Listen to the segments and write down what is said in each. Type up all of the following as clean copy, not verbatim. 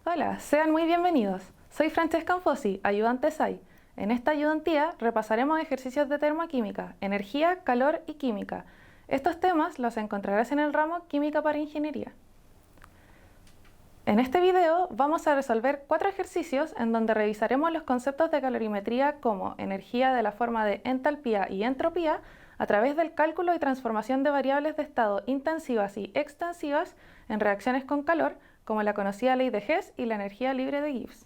Hola, sean muy bienvenidos. Soy Francesca Anfosi, ayudante SAI. En esta ayudantía repasaremos ejercicios de termoquímica, energía, calor y química. Estos temas los encontrarás en el ramo Química para Ingeniería. En este video vamos a resolver 4 ejercicios en donde revisaremos los conceptos de calorimetría como energía de la forma de entalpía y entropía a través del cálculo y transformación de variables de estado intensivas y extensivas en reacciones con calor, como la conocida ley de Hess y la energía libre de Gibbs.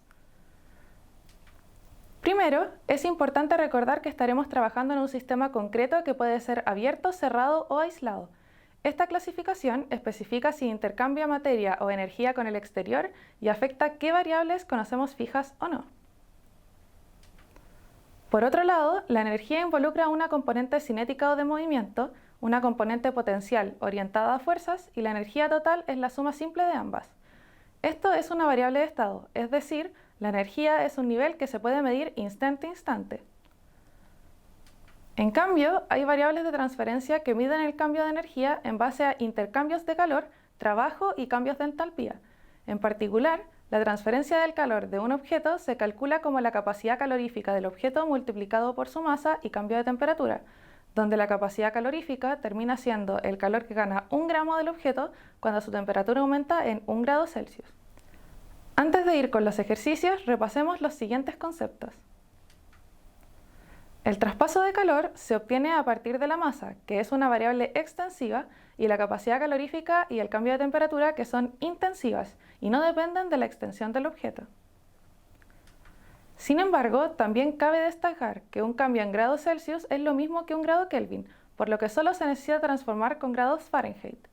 Primero, es importante recordar que estaremos trabajando en un sistema concreto que puede ser abierto, cerrado o aislado. Esta clasificación especifica si intercambia materia o energía con el exterior y afecta qué variables conocemos fijas o no. Por otro lado, la energía involucra una componente cinética o de movimiento, una componente potencial orientada a fuerzas y la energía total es la suma simple de ambas. Esto es una variable de estado, es decir, la energía es un nivel que se puede medir instante a instante. En cambio, hay variables de transferencia que miden el cambio de energía en base a intercambios de calor, trabajo y cambios de entalpía. En particular, la transferencia del calor de un objeto se calcula como la capacidad calorífica del objeto multiplicado por su masa y cambio de temperatura, donde la capacidad calorífica termina siendo el calor que gana 1 gramo del objeto cuando su temperatura aumenta en 1 grado Celsius. Antes de ir con los ejercicios, repasemos los siguientes conceptos. El traspaso de calor se obtiene a partir de la masa, que es una variable extensiva, y la capacidad calorífica y el cambio de temperatura, que son intensivas y no dependen de la extensión del objeto. Sin embargo, también cabe destacar que un cambio en grados Celsius es lo mismo que 1 grado Kelvin, por lo que solo se necesita transformar con grados Fahrenheit.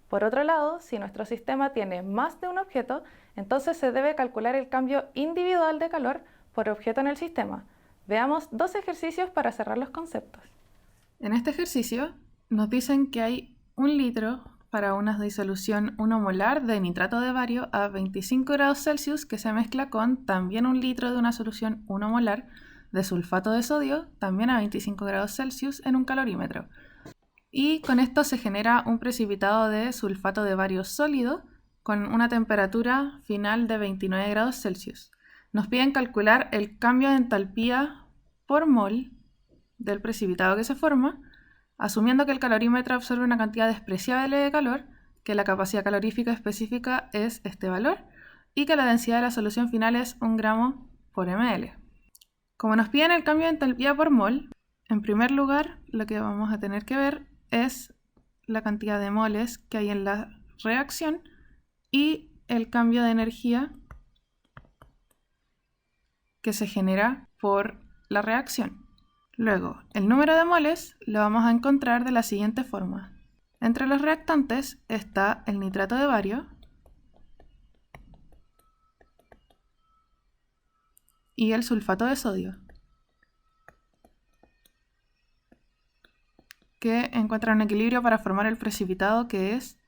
Por otro lado, si nuestro sistema tiene más de un objeto, entonces se debe calcular el cambio individual de calor por objeto en el sistema. Veamos 2 ejercicios para cerrar los conceptos. En este ejercicio nos dicen que hay 1 litro para una disolución 1 molar de nitrato de bario a 25 grados Celsius que se mezcla con también 1 litro de una solución 1 molar de sulfato de sodio, también a 25 grados Celsius en un calorímetro. Y con esto se genera un precipitado de sulfato de bario sólido con una temperatura final de 29 grados Celsius. Nos piden calcular el cambio de entalpía por mol del precipitado que se forma, asumiendo que el calorímetro absorbe una cantidad despreciable de calor, que la capacidad calorífica específica es este valor y que la densidad de la solución final es 1 gramo por ml. Como nos piden el cambio de entalpía por mol, en primer lugar lo que vamos a tener que ver es la cantidad de moles que hay en la reacción y el cambio de energía que se genera por la reacción. Luego, el número de moles lo vamos a encontrar de la siguiente forma. Entre los reactantes está el nitrato de bario y el sulfato de sodio, que encuentran un equilibrio para formar el precipitado que es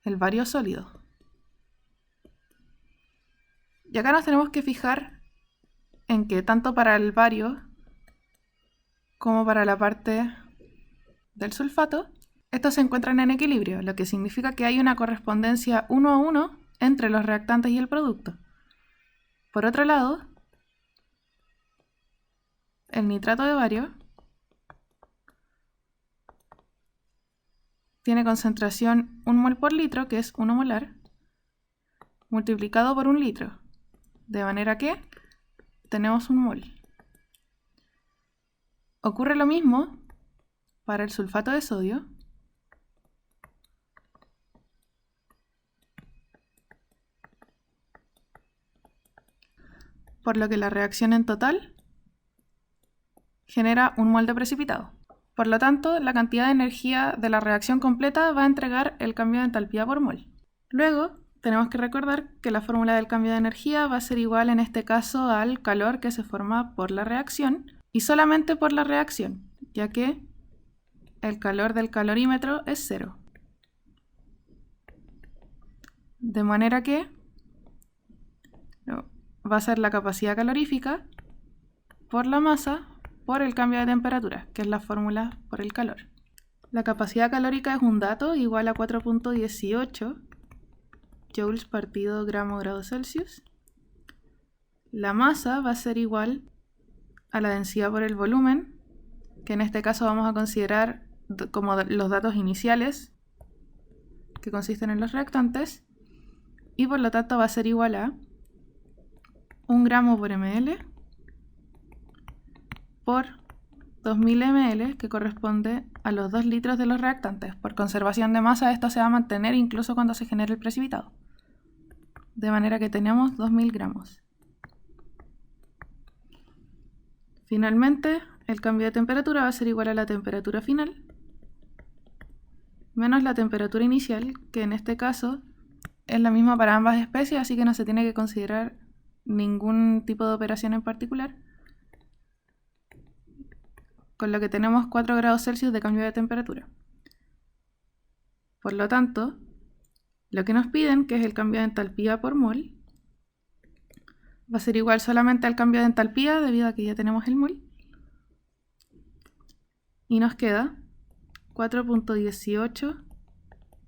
el bario sólido. Y acá nos tenemos que fijar en que tanto para el bario como para la parte del sulfato, estos se encuentran en equilibrio, lo que significa que hay una correspondencia 1 a 1 entre los reactantes y el producto. Por otro lado, el nitrato de bario tiene concentración 1 mol por litro, que es 1 molar, multiplicado por 1 litro, de manera que tenemos 1 mol. Ocurre lo mismo para el sulfato de sodio, por lo que la reacción en total genera 1 mol de precipitado. Por lo tanto, la cantidad de energía de la reacción completa va a entregar el cambio de entalpía por mol. Luego, tenemos que recordar que la fórmula del cambio de energía va a ser igual en este caso al calor que se forma por la reacción y solamente por la reacción, ya que el calor del calorímetro es 0. De manera que va a ser la capacidad calorífica por la masa por el cambio de temperatura, que es la fórmula por el calor. La capacidad calórica es un dato igual a 4.18 joules partido gramo grado Celsius. La masa va a ser igual a la densidad por el volumen, que en este caso vamos a considerar como los datos iniciales, que consisten en los reactantes, y por lo tanto va a ser igual a 1 gramo por ml por 2000 ml, que corresponde a los 2 litros de los reactantes. Por conservación de masa, esto se va a mantener incluso cuando se genere el precipitado. De manera que tenemos 2000 gramos. Finalmente, el cambio de temperatura va a ser igual a la temperatura final menos la temperatura inicial, que en este caso es la misma para ambas especies, así que no se tiene que considerar ningún tipo de operación en particular, con lo que tenemos 4 grados Celsius de cambio de temperatura. Por lo tanto, lo que nos piden, que es el cambio de entalpía por mol, va a ser igual solamente al cambio de entalpía, debido a que ya tenemos el mol, y nos queda 4.18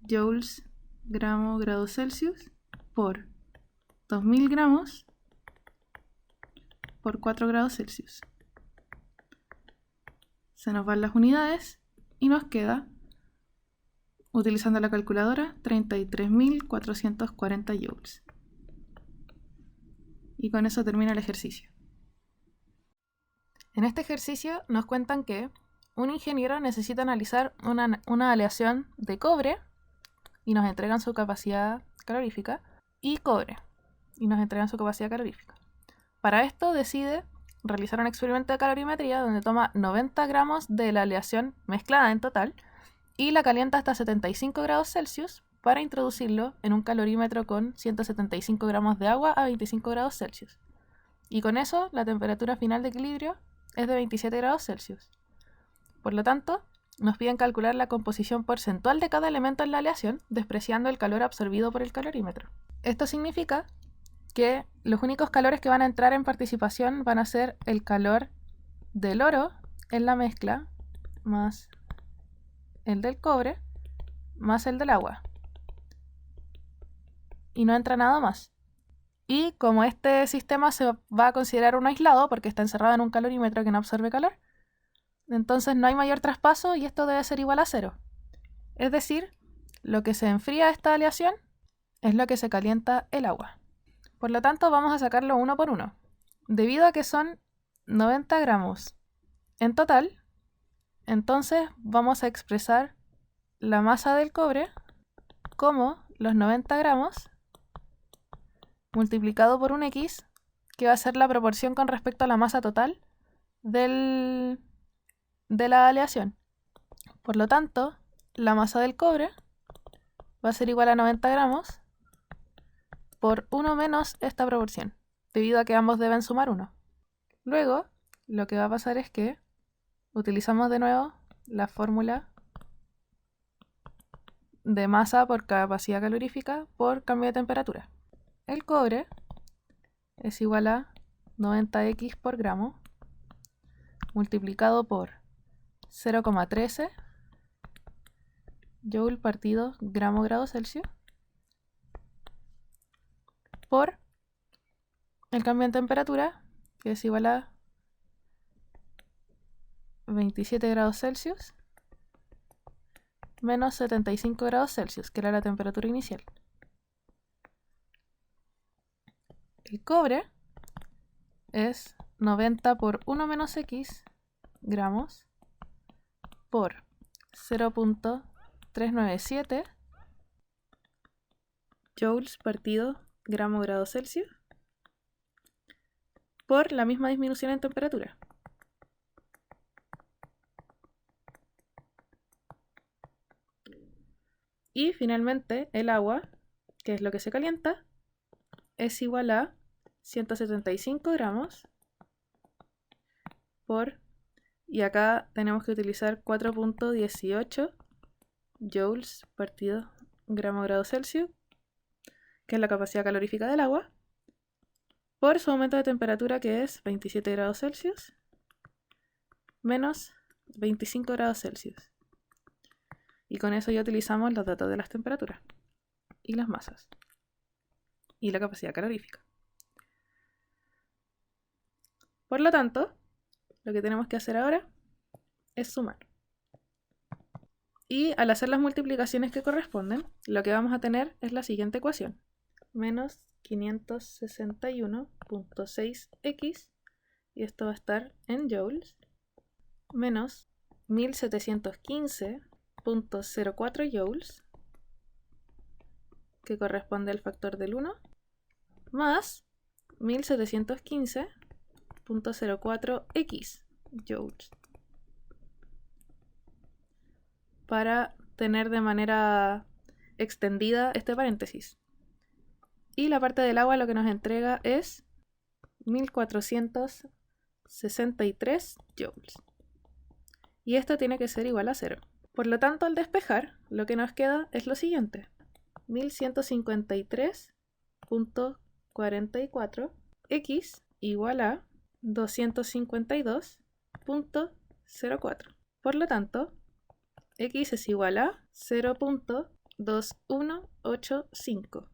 joules gramo grado Celsius por 2000 gramos por 4 grados Celsius. Se nos van las unidades y nos queda, utilizando la calculadora, 33.440 joules. Y con eso termina el ejercicio. En este ejercicio nos cuentan que un ingeniero necesita analizar una aleación de cobre y nos entregan su capacidad calorífica, y cobre y nos entregan su capacidad calorífica. Para esto decide realizar un experimento de calorimetría donde toma 90 gramos de la aleación mezclada en total y la calienta hasta 75 grados Celsius para introducirlo en un calorímetro con 175 gramos de agua a 25 grados Celsius. Y con eso la temperatura final de equilibrio es de 27 grados Celsius. Por lo tanto, nos piden calcular la composición porcentual de cada elemento en la aleación, despreciando el calor absorbido por el calorímetro. Esto significa que los únicos calores que van a entrar en participación van a ser el calor del oro en la mezcla, más el del cobre, más el del agua. Y no entra nada más. Y como este sistema se va a considerar un aislado, porque está encerrado en un calorímetro que no absorbe calor, entonces no hay mayor traspaso y esto debe ser igual a 0. Es decir, lo que se enfría esta aleación es lo que se calienta el agua. Por lo tanto, vamos a sacarlo uno por uno. Debido a que son 90 gramos en total, entonces vamos a expresar la masa del cobre como los 90 gramos multiplicado por un X, que va a ser la proporción con respecto a la masa total de la aleación. Por lo tanto, la masa del cobre va a ser igual a 90 gramos por 1 menos esta proporción, debido a que ambos deben sumar 1. Luego, lo que va a pasar es que utilizamos de nuevo la fórmula de masa por capacidad calorífica por cambio de temperatura. El cobre es igual a 90x por gramo multiplicado por 0,13 joule partido gramo grado Celsius por el cambio de temperatura, que es igual a 27 grados Celsius menos 75 grados Celsius, que era la temperatura inicial. El cobre es 90 por 1 menos x gramos por 0.397 joules partido gramo grado Celsius por la misma disminución en temperatura. Y finalmente el agua, que es lo que se calienta, es igual a 175 gramos por, y acá tenemos que utilizar 4.18 joules partido gramo grado Celsius, que es la capacidad calorífica del agua, por su aumento de temperatura, que es 27 grados Celsius menos 25 grados Celsius. Y con eso ya utilizamos los datos de las temperaturas y las masas y la capacidad calorífica. Por lo tanto, lo que tenemos que hacer ahora es sumar. Y al hacer las multiplicaciones que corresponden, lo que vamos a tener es la siguiente ecuación. Menos 561.6x, y esto va a estar en joules, menos 1715.04 joules, que corresponde al factor del 1, más 1715.04x joules, para tener de manera extendida este paréntesis. Y la parte del agua lo que nos entrega es 1463 joules. Y esto tiene que ser igual a 0. Por lo tanto, al despejar, lo que nos queda es lo siguiente. 1153.44 x igual a 252.04. Por lo tanto, x es igual a 0.2185.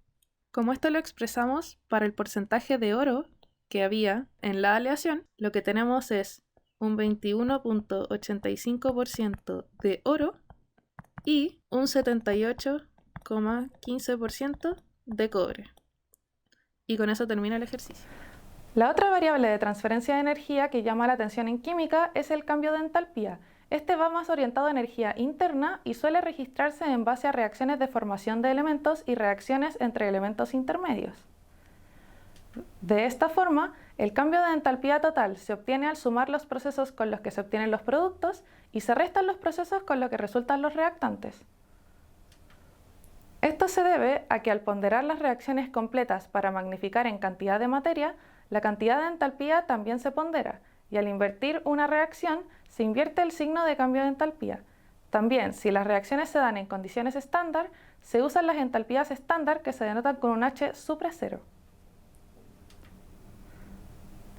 Como esto lo expresamos para el porcentaje de oro que había en la aleación, lo que tenemos es un 21.85% de oro y un 78,15% de cobre. Y con eso termina el ejercicio. La otra variable de transferencia de energía que llama la atención en química es el cambio de entalpía. Este va más orientado a energía interna y suele registrarse en base a reacciones de formación de elementos y reacciones entre elementos intermedios. De esta forma, el cambio de entalpía total se obtiene al sumar los procesos con los que se obtienen los productos y se restan los procesos con los que resultan los reactantes. Esto se debe a que al ponderar las reacciones completas para magnificar en cantidad de materia, la cantidad de entalpía también se pondera, y al invertir una reacción, se invierte el signo de cambio de entalpía. También, si las reacciones se dan en condiciones estándar, se usan las entalpías estándar que se denotan con un H supra cero.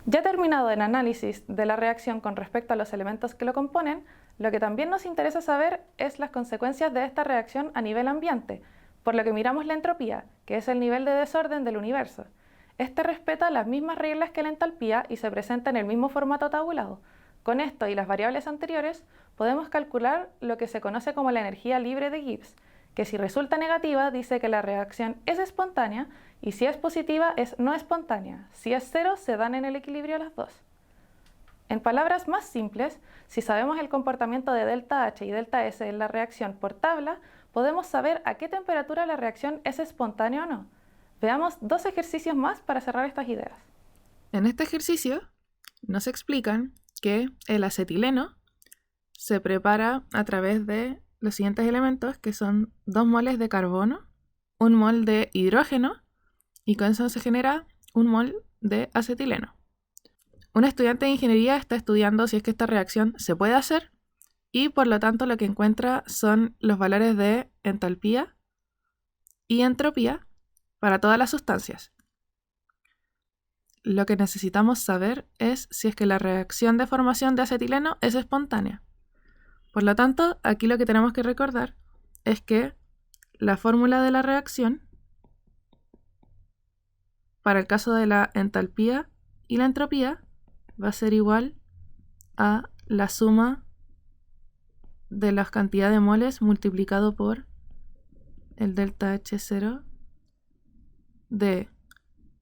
Ya terminado el análisis de la reacción con respecto a los elementos que lo componen, lo que también nos interesa saber es las consecuencias de esta reacción a nivel ambiente, por lo que miramos la entropía, que es el nivel de desorden del universo. Este respeta las mismas reglas que la entalpía y se presenta en el mismo formato tabulado. Con esto y las variables anteriores, podemos calcular lo que se conoce como la energía libre de Gibbs, que si resulta negativa dice que la reacción es espontánea y si es positiva es no espontánea. Si es cero, se dan en el equilibrio las dos. En palabras más simples, si sabemos el comportamiento de delta H y delta S en la reacción por tabla, podemos saber a qué temperatura la reacción es espontánea o no. Veamos dos ejercicios más para cerrar estas ideas. En este ejercicio nos explican que el acetileno se prepara a través de los siguientes elementos, que son 2 moles de carbono, 1 mol de hidrógeno, y con eso se genera 1 mol de acetileno. Un estudiante de ingeniería está estudiando si es que esta reacción se puede hacer y por lo tanto lo que encuentra son los valores de entalpía y entropía para todas las sustancias. Lo que necesitamos saber es si es que la reacción de formación de acetileno es espontánea. Por lo tanto, aquí lo que tenemos que recordar es que la fórmula de la reacción para el caso de la entalpía y la entropía va a ser igual a la suma de la cantidad de moles multiplicado por el delta H0 de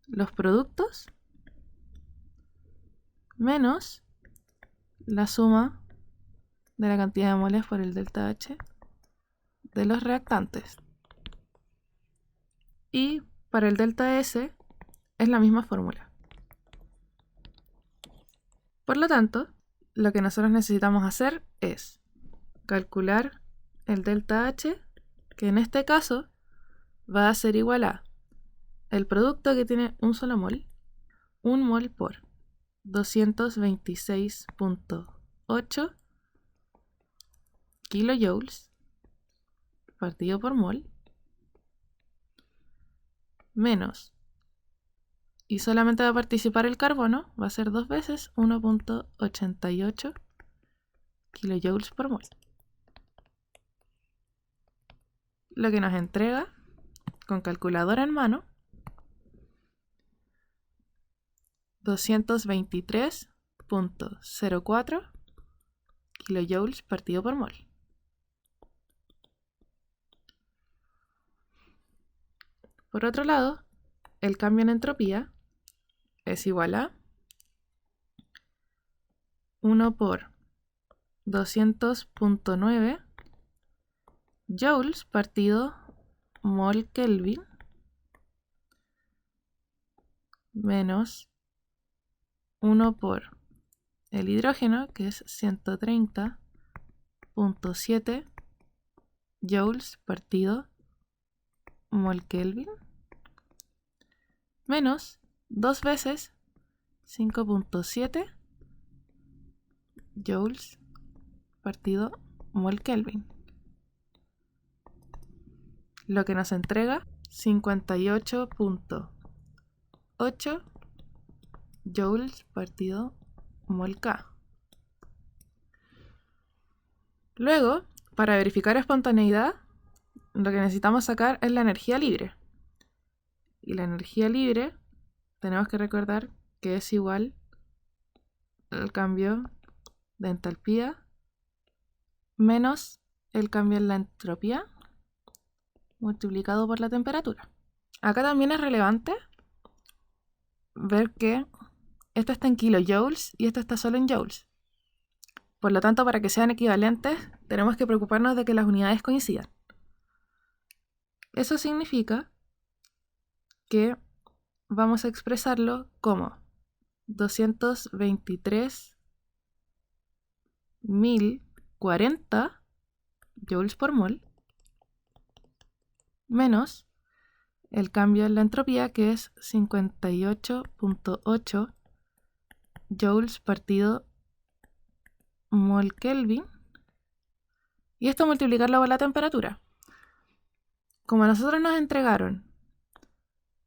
los productos menos la suma de la cantidad de moles por el delta H de los reactantes. Y para el delta S es la misma fórmula. Por lo tanto, lo que nosotros necesitamos hacer es calcular el delta H, que en este caso va a ser igual a el producto que tiene un solo mol, 1 mol por 226.8 kilojoules partido por mol, menos, y solamente va a participar el carbono, va a ser 2 veces 1.88 kilojoules por mol. Lo que nos entrega, con calculadora en mano, 223.04 kilojoules partido por mol. Por otro lado, el cambio en entropía es igual a 1 por 200.9 joules partido mol Kelvin menos 1 por el hidrógeno, que es 130.7 joules partido mol Kelvin, menos 2 veces 5.7 joules partido mol Kelvin, lo que nos entrega 58.8 joules partido mol K. Luego, para verificar espontaneidad, lo que necesitamos sacar es la energía libre. Y la energía libre tenemos que recordar que es igual al cambio de entalpía menos el cambio en la entropía multiplicado por la temperatura. Acá también es relevante ver que esto está en kilojoules y esto está solo en joules. Por lo tanto, para que sean equivalentes, tenemos que preocuparnos de que las unidades coincidan. Eso significa que vamos a expresarlo como 223.040 joules por mol menos el cambio en la entropía, que es 58.8 joules partido mol Kelvin, y esto multiplicarlo por la temperatura. Como a nosotros nos entregaron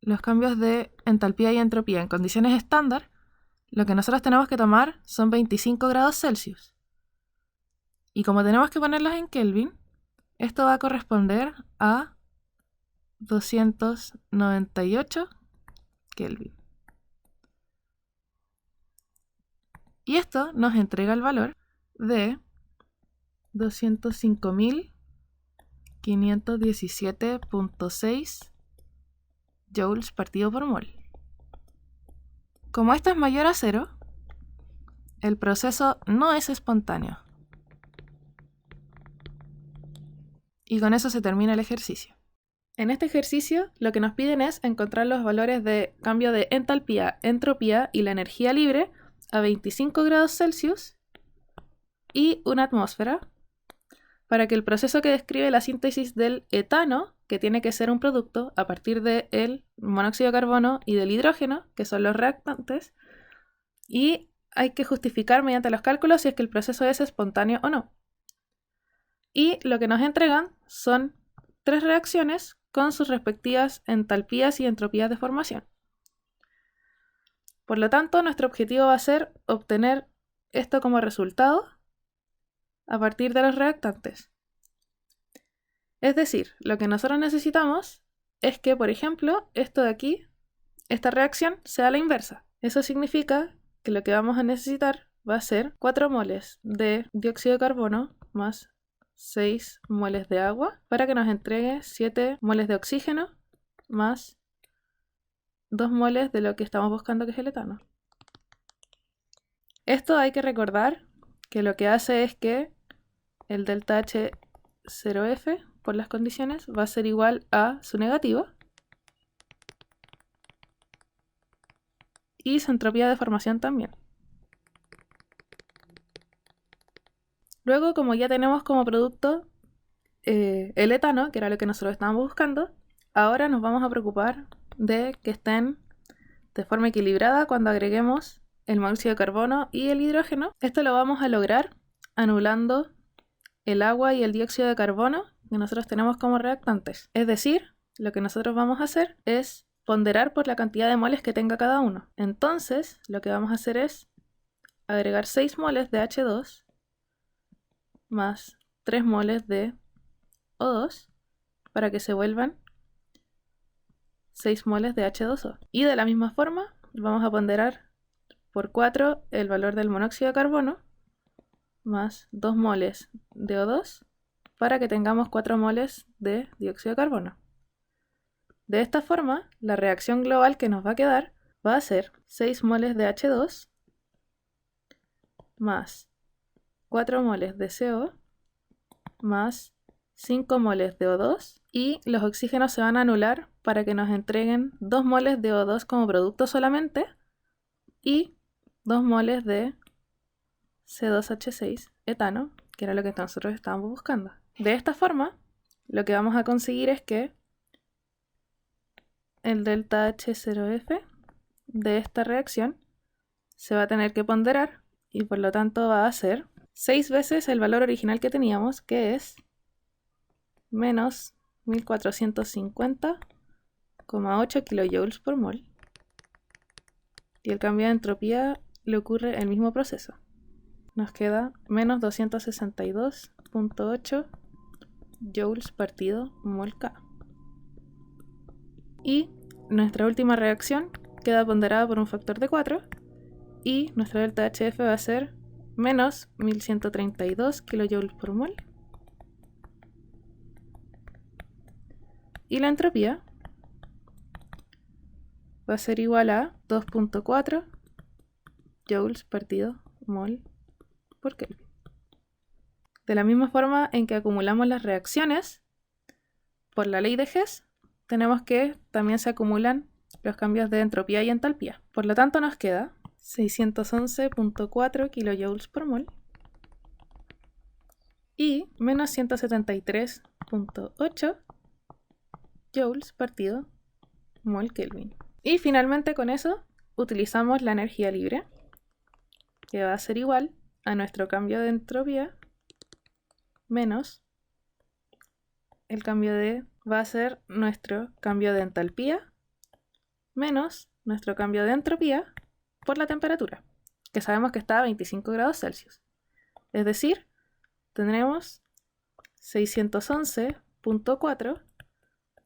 los cambios de entalpía y entropía en condiciones estándar, lo que nosotros tenemos que tomar son 25 grados Celsius. Y como tenemos que ponerlos en Kelvin, esto va a corresponder a 298 Kelvin. Y esto nos entrega el valor de 205.517.6 joules partido por mol. Como esto es mayor a 0, el proceso no es espontáneo. Y con eso se termina el ejercicio. En este ejercicio, lo que nos piden es encontrar los valores de cambio de entalpía, entropía y la energía libre a 25 grados Celsius y una atmósfera, para que el proceso que describe la síntesis del etano, que tiene que ser un producto a partir del monóxido de carbono y del hidrógeno, que son los reactantes, y hay que justificar mediante los cálculos si es que el proceso es espontáneo o no. Y lo que nos entregan son 3 reacciones con sus respectivas entalpías y entropías de formación. Por lo tanto, nuestro objetivo va a ser obtener esto como resultado a partir de los reactantes. Es decir, lo que nosotros necesitamos es que, por ejemplo, esto de aquí, esta reacción, sea la inversa. Eso significa que lo que vamos a necesitar va a ser 4 moles de dióxido de carbono más 6 moles de agua para que nos entregue 7 moles de oxígeno más 2 moles de lo que estamos buscando, que es el etano. Esto hay que recordar que lo que hace es que el delta H0F por las condiciones va a ser igual a su negativo y su entropía de formación también. Luego, como ya tenemos como producto el etano, que era lo que nosotros estábamos buscando, ahora nos vamos a preocupar de que estén de forma equilibrada cuando agreguemos el monóxido de carbono y el hidrógeno. Esto lo vamos a lograr anulando el agua y el dióxido de carbono que nosotros tenemos como reactantes. Es decir, lo que nosotros vamos a hacer es ponderar por la cantidad de moles que tenga cada uno. Entonces, lo que vamos a hacer es agregar 6 moles de H2 más 3 moles de O2 para que se vuelvan 6 moles de H2O. Y de la misma forma vamos a ponderar por 4 el valor del monóxido de carbono más 2 moles de O2 para que tengamos 4 moles de dióxido de carbono. De esta forma, la reacción global que nos va a quedar va a ser 6 moles de H2 más 4 moles de CO más 5 moles de O2 y los oxígenos se van a anular para que nos entreguen 2 moles de O2 como producto solamente y 2 moles de C2H6 etano, que era lo que nosotros estábamos buscando. De esta forma, lo que vamos a conseguir es que el delta H0F de esta reacción se va a tener que ponderar y por lo tanto va a ser 6 veces el valor original que teníamos, que es menos 1450,8 kJ por mol. Y el cambio de entropía le ocurre el mismo proceso. Nos queda menos 262,8 joules partido mol K. Y nuestra última reacción queda ponderada por un factor de 4 y nuestra delta HF va a ser menos 1132 kJ por mol. Y la entropía va a ser igual a 2.4 joules partido mol por Kelvin. De la misma forma en que acumulamos las reacciones, por la ley de Hess, tenemos que también se acumulan los cambios de entropía y entalpía. Por lo tanto, nos queda 611.4 kJ por mol y menos 173.8 joules partido mol Kelvin. Y finalmente con eso utilizamos la energía libre, que va a ser igual a nuestro cambio de entropía menos el cambio de, va a ser nuestro cambio de entalpía menos nuestro cambio de entropía por la temperatura, que sabemos que está a 25 grados Celsius. Es decir, tendremos 611.4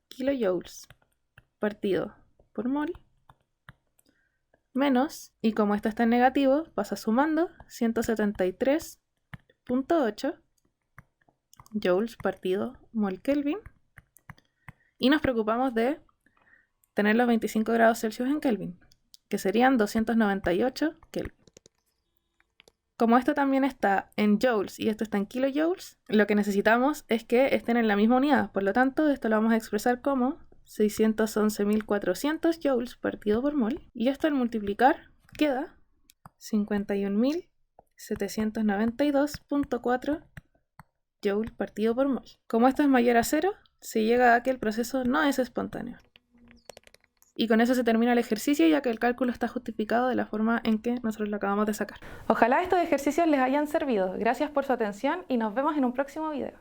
kilojoules partido por mol menos, y como esto está en negativo, pasa sumando 173.8 joules partido mol Kelvin, y nos preocupamos de tener los 25 grados Celsius en Kelvin, que serían 298 Kelvin. Como esto también está en joules y esto está en kilojoules, lo que necesitamos es que estén en la misma unidad. Por lo tanto, esto lo vamos a expresar como 611.400 joules partido por mol. Y esto al multiplicar queda 51.792.4 joules partido por mol. Como esto es mayor a 0, se llega a que el proceso no es espontáneo. Y con eso se termina el ejercicio, ya que el cálculo está justificado de la forma en que nosotros lo acabamos de sacar. Ojalá estos ejercicios les hayan servido. Gracias por su atención y nos vemos en un próximo video.